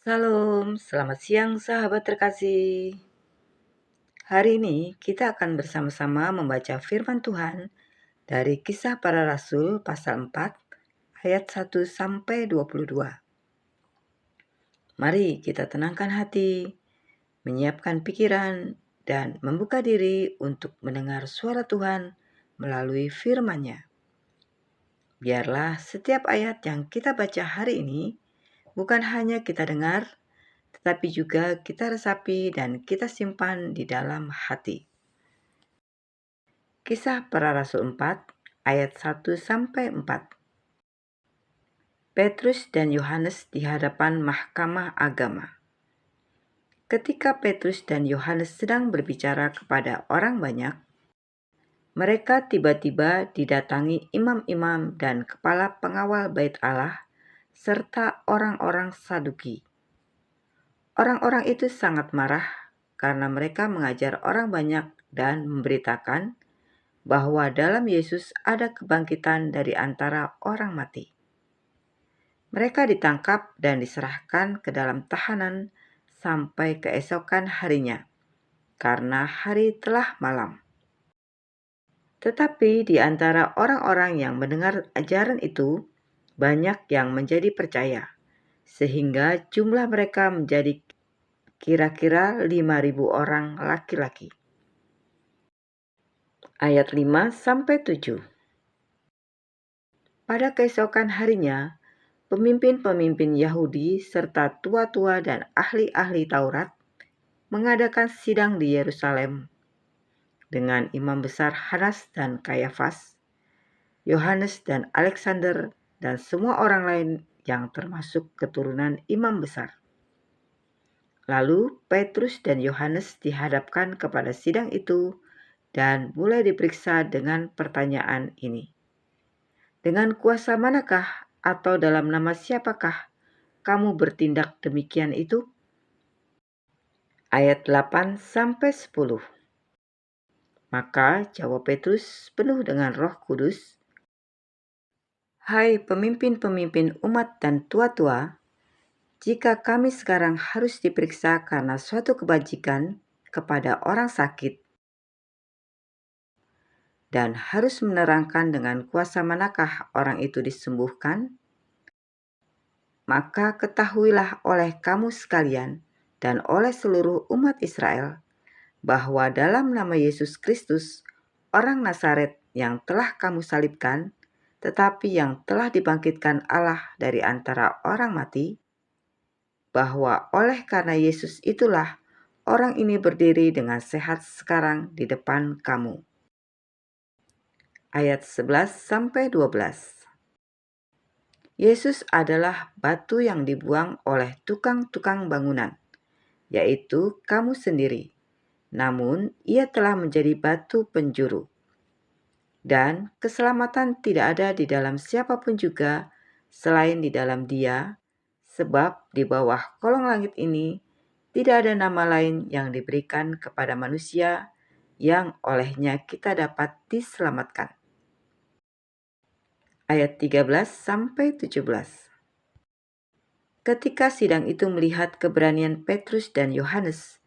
Salam, selamat siang sahabat terkasih. Hari ini kita akan bersama-sama membaca firman Tuhan dari Kisah Para Rasul pasal 4 ayat 1 sampai 22. Mari kita tenangkan hati, menyiapkan pikiran, dan membuka diri untuk mendengar suara Tuhan melalui firman-Nya. Biarlah setiap ayat yang kita baca hari ini bukan hanya kita dengar, tetapi juga kita resapi dan kita simpan di dalam hati. Kisah Para Rasul 4 ayat 1-4. Petrus dan Yohanes di hadapan Mahkamah Agama. Ketika Petrus dan Yohanes sedang berbicara kepada orang banyak, mereka tiba-tiba didatangi imam-imam dan kepala pengawal Bait Allah serta orang-orang Saduki. Orang-orang itu sangat marah karena mereka mengajar orang banyak dan memberitakan bahwa dalam Yesus ada kebangkitan dari antara orang mati. Mereka ditangkap dan diserahkan ke dalam tahanan sampai keesokan harinya, karena hari telah malam. Tetapi di antara orang-orang yang mendengar ajaran itu, banyak yang menjadi percaya, sehingga jumlah mereka menjadi kira-kira 5.000 orang laki-laki. Ayat 5-7. Pada keesokan harinya, pemimpin-pemimpin Yahudi serta tua-tua dan ahli-ahli Taurat mengadakan sidang di Yerusalem dengan imam besar Hanas dan Kayafas, Yohanes dan Alexander, dan semua orang lain yang termasuk keturunan imam besar. Lalu Petrus dan Yohanes dihadapkan kepada sidang itu dan mulai diperiksa dengan pertanyaan ini. Dengan kuasa manakah atau dalam nama siapakah kamu bertindak demikian itu? Ayat 8-10. Maka jawab Petrus penuh dengan Roh Kudus, "Hai pemimpin-pemimpin umat dan tua-tua, jika kami sekarang harus diperiksa karena suatu kebajikan kepada orang sakit dan harus menerangkan dengan kuasa manakah orang itu disembuhkan, maka ketahuilah oleh kamu sekalian dan oleh seluruh umat Israel bahwa dalam nama Yesus Kristus, orang Nazaret yang telah kamu salibkan, tetapi yang telah dibangkitkan Allah dari antara orang mati, bahwa oleh karena Yesus itulah orang ini berdiri dengan sehat sekarang di depan kamu." Ayat 11-12. Yesus adalah batu yang dibuang oleh tukang-tukang bangunan, yaitu kamu sendiri. Namun, ia telah menjadi batu penjuru. Dan keselamatan tidak ada di dalam siapapun juga selain di dalam Dia, sebab di bawah kolong langit ini tidak ada nama lain yang diberikan kepada manusia yang olehnya kita dapat diselamatkan. Ayat 13-17. Ketika sidang itu melihat keberanian Petrus dan Yohanes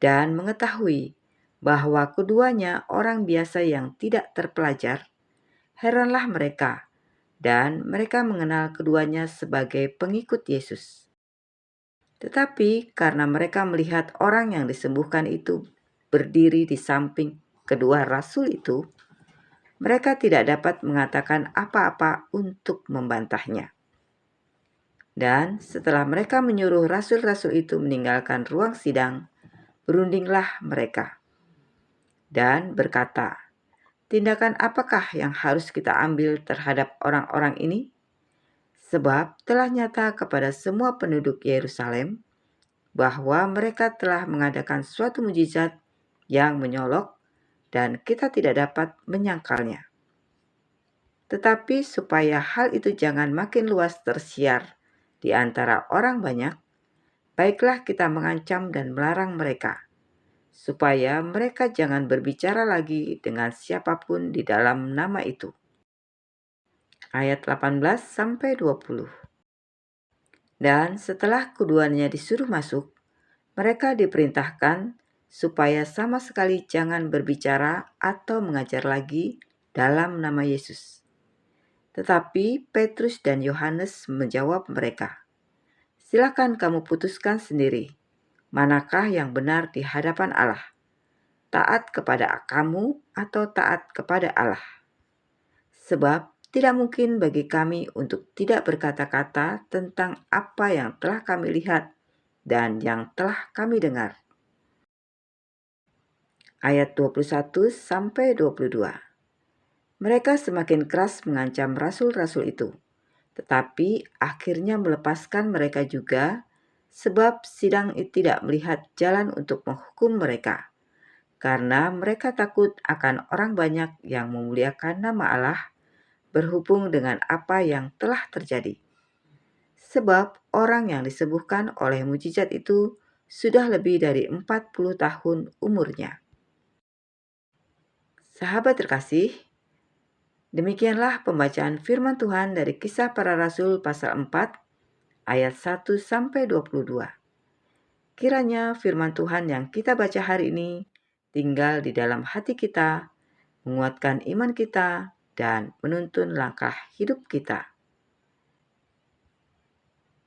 dan mengetahui bahwa keduanya orang biasa yang tidak terpelajar, heranlah mereka, dan mereka mengenal keduanya sebagai pengikut Yesus. Tetapi karena mereka melihat orang yang disembuhkan itu berdiri di samping kedua rasul itu, mereka tidak dapat mengatakan apa-apa untuk membantahnya. Dan setelah mereka menyuruh rasul-rasul itu meninggalkan ruang sidang, berundinglah mereka dan berkata, "Tindakan apakah yang harus kita ambil terhadap orang-orang ini? Sebab telah nyata kepada semua penduduk Yerusalem bahwa mereka telah mengadakan suatu mujizat yang menyolok dan kita tidak dapat menyangkalnya. Tetapi supaya hal itu jangan makin luas tersiar di antara orang banyak, baiklah kita mengancam dan melarang mereka, supaya mereka jangan berbicara lagi dengan siapapun di dalam nama itu." Ayat 18-20. Dan setelah keduanya disuruh masuk, mereka diperintahkan supaya sama sekali jangan berbicara atau mengajar lagi dalam nama Yesus. Tetapi Petrus dan Yohanes menjawab mereka, "Silakan kamu putuskan sendiri, manakah yang benar di hadapan Allah, taat kepada kamu atau taat kepada Allah. Sebab tidak mungkin bagi kami untuk tidak berkata-kata tentang apa yang telah kami lihat dan yang telah kami dengar." Ayat 21-22. Mereka semakin keras mengancam rasul-rasul itu, tetapi akhirnya melepaskan mereka juga, sebab sidang tidak melihat jalan untuk menghukum mereka, karena mereka takut akan orang banyak yang memuliakan nama Allah berhubung dengan apa yang telah terjadi. Sebab orang yang disembuhkan oleh mujizat itu sudah lebih dari 40 tahun umurnya. Sahabat terkasih, demikianlah pembacaan firman Tuhan dari Kisah Para Rasul pasal 4 ayat 1-22. Kiranya firman Tuhan yang kita baca hari ini tinggal di dalam hati kita, menguatkan iman kita, dan menuntun langkah hidup kita.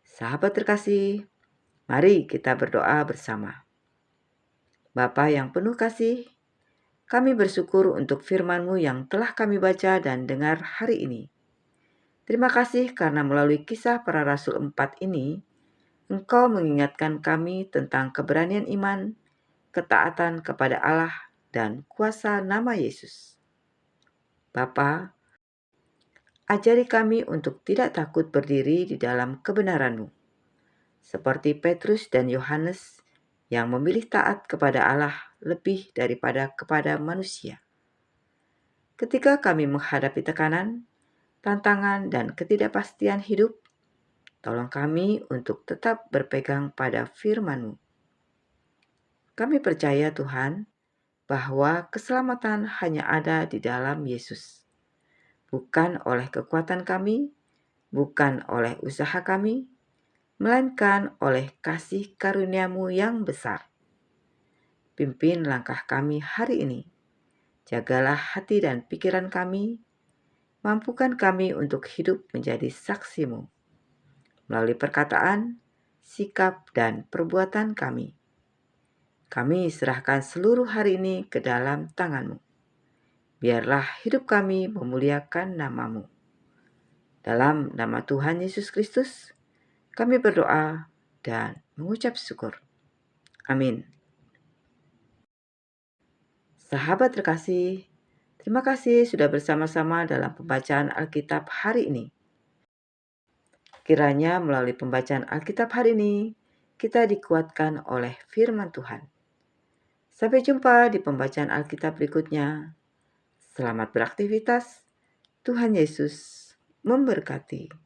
Sahabat terkasih, mari kita berdoa bersama. Bapa yang penuh kasih, kami bersyukur untuk firman-Mu yang telah kami baca dan dengar hari ini. Terima kasih karena melalui Kisah Para Rasul 4 ini, Engkau mengingatkan kami tentang keberanian iman, ketaatan kepada Allah, dan kuasa nama Yesus. Bapa, ajari kami untuk tidak takut berdiri di dalam kebenaran-Mu, seperti Petrus dan Yohanes yang memilih taat kepada Allah lebih daripada kepada manusia. Ketika kami menghadapi tekanan, tantangan, dan ketidakpastian hidup, tolong kami untuk tetap berpegang pada firman-Mu. Kami percaya Tuhan, bahwa keselamatan hanya ada di dalam Yesus. Bukan oleh kekuatan kami, bukan oleh usaha kami, melainkan oleh kasih karunia-Mu yang besar. Pimpin langkah kami hari ini. Jagalah hati dan pikiran kami, mampukan kami untuk hidup menjadi saksi-Mu melalui perkataan, sikap, dan perbuatan kami. Kami serahkan seluruh hari ini ke dalam tangan-Mu. Biarlah hidup kami memuliakan nama-Mu. Dalam nama Tuhan Yesus Kristus, kami berdoa dan mengucap syukur. Amin. Sahabat terkasih, terima kasih sudah bersama-sama dalam pembacaan Alkitab hari ini. Kiranya melalui pembacaan Alkitab hari ini, kita dikuatkan oleh firman Tuhan. Sampai jumpa di pembacaan Alkitab berikutnya. Selamat beraktivitas. Tuhan Yesus memberkati.